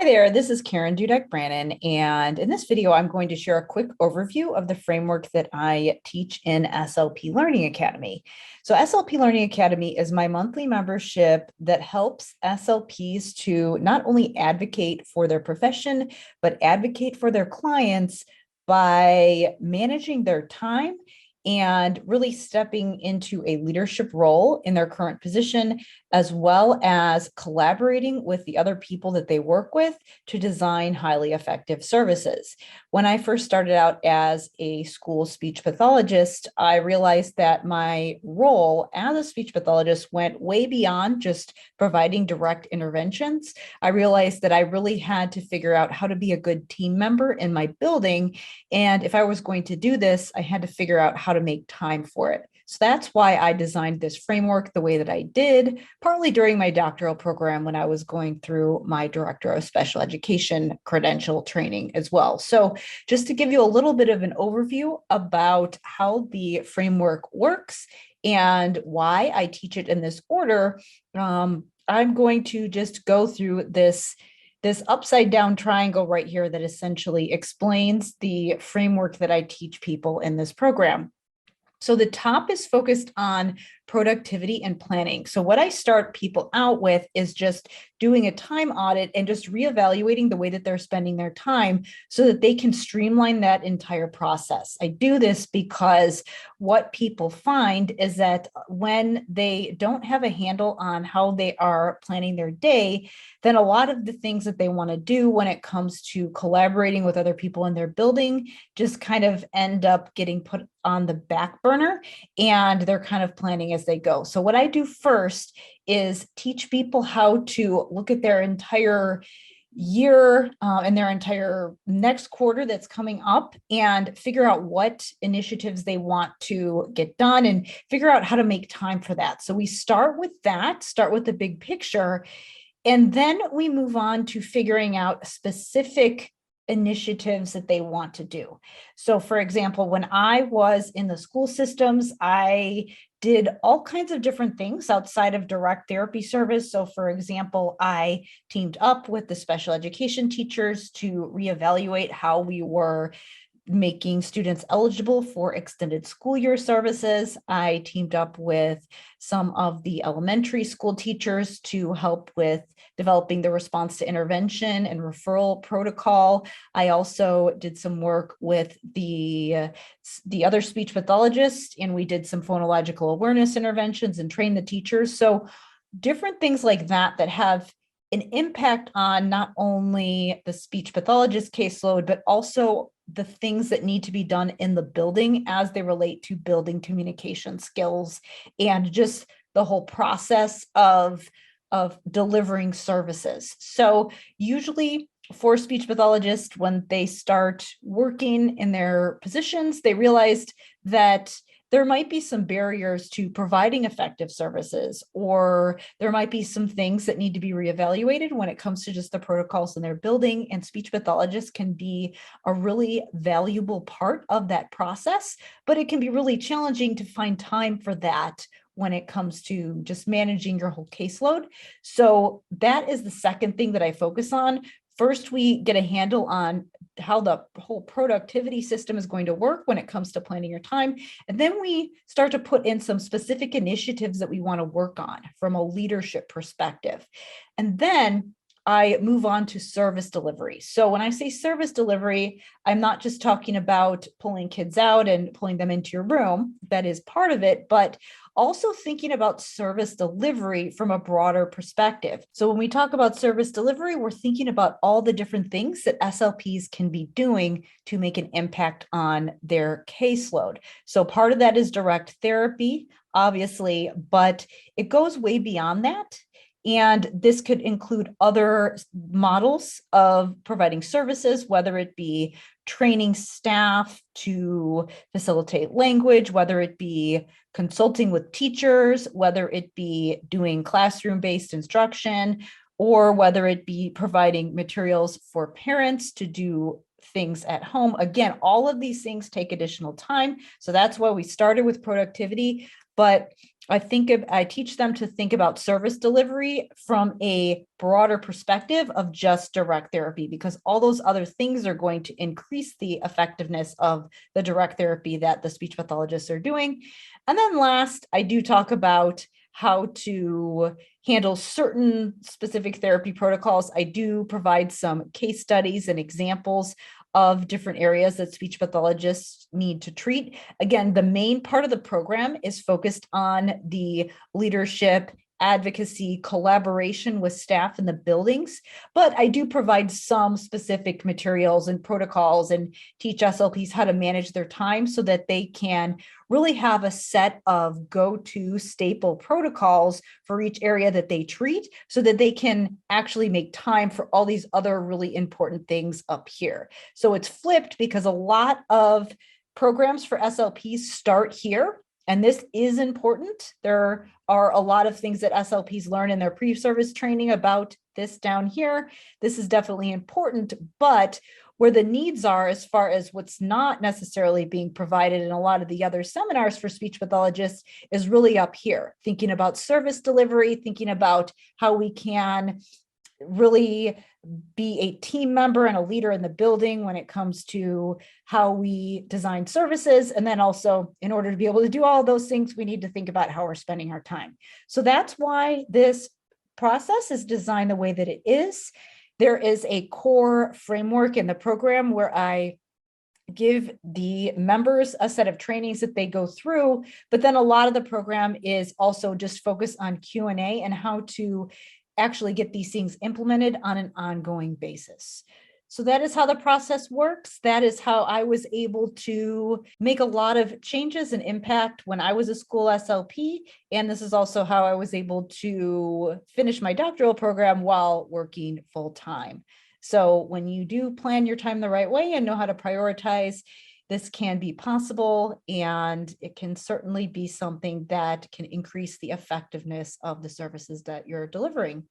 Hi there, this is Karen Dudek-Brannan, and in this video, I'm going to share a quick overview of the framework that I teach in SLP Learning Academy. So SLP Learning Academy is my monthly membership that helps SLPs to not only advocate for their profession, but advocate for their clients by managing their time and really stepping into a leadership role in their current position, as well as collaborating with the other people that they work with to design highly effective services. When I first started out as a school speech pathologist, I realized that my role as a speech pathologist went way beyond just providing direct interventions. I realized that I really had to figure out how to be a good team member in my building. And if I was going to do this, I had to figure out how to make time for it. So that's why I designed this framework the way that I did, partly during my doctoral program when I was going through my Director of Special Education credential training as well. So just to give you a little bit of an overview about how the framework works and why I teach it in this order, I'm going to just go through this upside down triangle right here that essentially explains the framework that I teach people in this program. So the top is focused on productivity and planning. So what I start people out with is just doing a time audit and just reevaluating the way that they're spending their time so that they can streamline that entire process. I do this because what people find is that when they don't have a handle on how they are planning their day, then a lot of the things that they want to do when it comes to collaborating with other people in their building just kind of end up getting put on the back burner, and they're kind of planning as they go. So what I do first is teach people how to look at their entire year and their entire next quarter that's coming up and figure out what initiatives they want to get done and figure out how to make time for that. So we start with the big picture, and then we move on to figuring out specific initiatives that they want to do. So for example, when I was in the school systems, I did all kinds of different things outside of direct therapy service. So for example, I teamed up with the special education teachers to reevaluate how we were making students eligible for extended school year services. I teamed up with some of the elementary school teachers to help with developing the response to intervention and referral protocol. I also did some work with the other speech pathologists, and we did some phonological awareness interventions and trained the teachers. So different things like that that have an impact on not only the speech pathologist caseload, but also the things that need to be done in the building as they relate to building communication skills and just the whole process of delivering services. So usually for speech pathologists, when they start working in their positions, they realized that there might be some barriers to providing effective services, or there might be some things that need to be reevaluated when it comes to just the protocols in their building, and speech pathologists can be a really valuable part of that process, but it can be really challenging to find time for that when it comes to just managing your whole caseload. So that is the second thing that I focus on. First, we get a handle on how the whole productivity system is going to work when it comes to planning your time. And then we start to put in some specific initiatives that we want to work on from a leadership perspective. And then I move on to service delivery. So when I say service delivery, I'm not just talking about pulling kids out and pulling them into your room. That is part of it, but also thinking about service delivery from a broader perspective. So when we talk about service delivery, we're thinking about all the different things that SLPs can be doing to make an impact on their caseload. So part of that is direct therapy, obviously, but it goes way beyond that. And this could include other models of providing services, whether it be training staff to facilitate language, whether it be consulting with teachers, whether it be doing classroom-based instruction, or whether it be providing materials for parents to do things at home. Again, all of these things take additional time. So that's why we started with productivity. But I teach them to think about service delivery from a broader perspective of just direct therapy, because all those other things are going to increase the effectiveness of the direct therapy that the speech pathologists are doing. And then last, I do talk about how to handle certain specific therapy protocols. I do provide some case studies and examples of different areas that speech pathologists need to treat. Again, the main part of the program is focused on the leadership, advocacy, collaboration with staff in the buildings, but I do provide some specific materials and protocols and teach SLPs how to manage their time so that they can really have a set of go-to staple protocols for each area that they treat so that they can actually make time for all these other really important things up here. So it's flipped because a lot of programs for SLPs start here. And this is important. There are a lot of things that SLPs learn in their pre-service training about this down here. This is definitely important, but where the needs are as far as what's not necessarily being provided in a lot of the other seminars for speech pathologists is really up here, thinking about service delivery, thinking about how we can really be a team member and a leader in the building when it comes to how we design services. And then also, in order to be able to do all those things, we need to think about how we're spending our time. So that's why this process is designed the way that it is. There is a core framework in the program where I give the members a set of trainings that they go through, but then a lot of the program is also just focused on Q&A and how to actually get these things implemented on an ongoing basis. So that is how the process works. That is how I was able to make a lot of changes and impact when I was a school SLP. And this is also how I was able to finish my doctoral program while working full time. So when you do plan your time the right way and know how to prioritize, this can be possible, and it can certainly be something that can increase the effectiveness of the services that you're delivering.